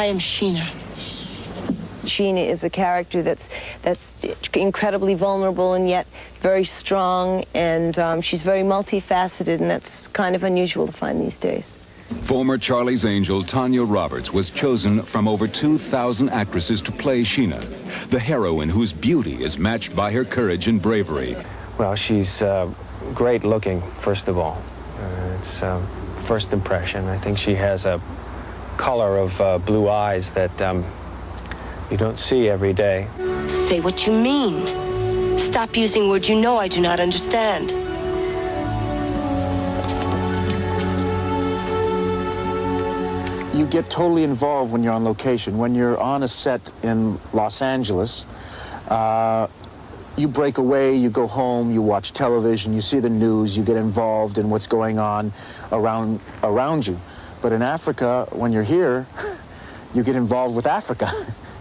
I am Sheena. Sheena is a character that's incredibly vulnerable and yet very strong, and she's very multifaceted, and that's kind of unusual to find these days. Former Charlie's Angel Tanya Roberts was chosen from over 2,000 actresses to play Sheena, the heroine whose beauty is matched by her courage and bravery. Well, she's great looking, first of all. It's first impression. I think she has a color of blue eyes that you don't see every day. Say what you mean. Stop using words you know I do not understand. You get totally involved when you're on location. When you're on a set in Los Angeles, you break away, you go home, you watch television, you see the news, you get involved in what's going on around you. But in Africa, when you're here, you get involved with Africa.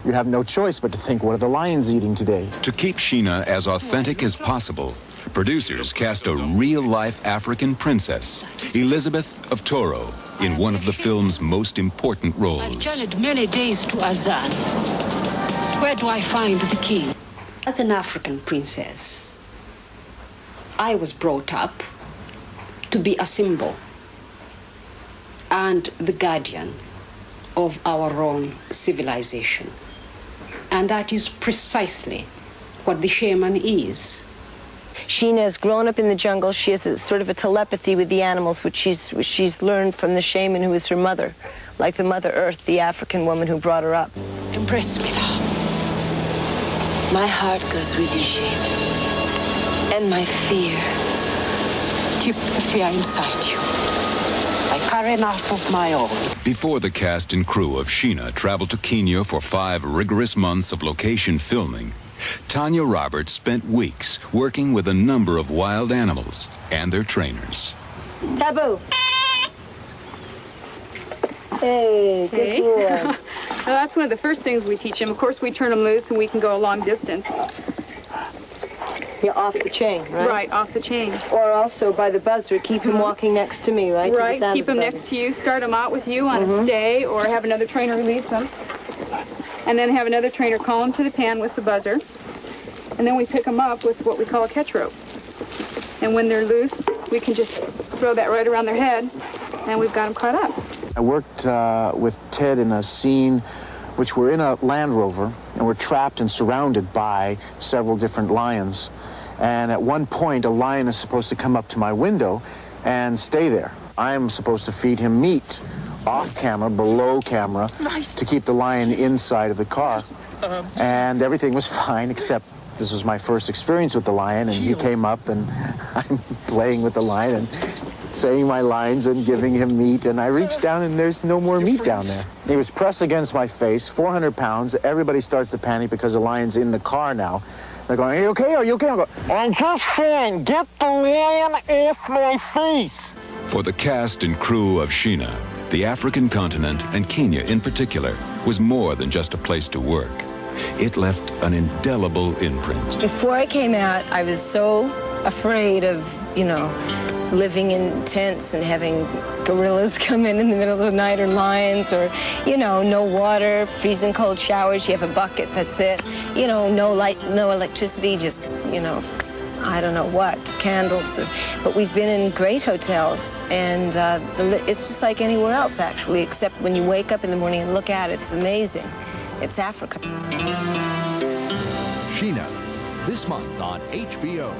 You have no choice but to think, what are the lions eating today? To keep Sheena as authentic as possible, producers cast a real-life African princess, Elizabeth of Toro, in one of the film's most important roles. I journeyed many days to Azan. Where do I find the king? As an African princess, I was brought up to be a symbol and the guardian of our own civilization. And that is precisely what the shaman is. Sheena has grown up in the jungle. She has a sort of a telepathy with the animals, which she's learned from the shaman who is her mother, like the Mother Earth, the African woman who brought her up. Embrace me now. My heart goes with you, Sheena. And my fear. Keep the fear inside you. I carry enough of my own. Before the cast and crew of Sheena traveled to Kenya for 5 rigorous months of location filming, Tanya Roberts spent weeks working with a number of wild animals and their trainers. Taboo. Hey, good boy. Well, that's one of the first things we teach him. Of course, we turn him loose and we can go a long distance. Yeah, off the chain, right? Right, off the chain. Or also by the buzzer, keep him walking next to me, right? To the Right, sound keep of him the next buzzer. to you, start him out with you on a stay, or have another trainer release him. And then have another trainer call him to the pan with the buzzer. And then we pick them up with what we call a catch rope. And when they're loose, we can just throw that right around their head, and we've got them caught up. I worked with Ted in a scene which we're in a Land Rover, and we're trapped and surrounded by several different lions. And at one point, a lion is supposed to come up to my window and stay there. I'm supposed to feed him meat off camera, below camera, to keep the lion inside of the car. And everything was fine, except this was my first experience with the lion, and he came up, and I'm playing with the lion and saying my lines and giving him meat, and I reached down, and there's no more meat down there. He was pressed against my face, 400 pounds. Everybody starts to panic because the lion's in the car now. They're going, are you okay? Are you okay? I'm going, I'm just saying, get the lion off my face. For the cast and crew of Sheena, the African continent, and Kenya in particular, was more than just a place to work. It left an indelible imprint. Before I came out, I was so afraid of, living in tents and having gorillas come in the middle of the night, or lions, or, no water, freezing cold showers. You have a bucket, that's it. No light, no electricity, just, I don't know what, candles. But we've been in great hotels, and it's just like anywhere else, actually, except when you wake up in the morning and look at it, it's amazing. It's Africa. Sheena, this month on HBO.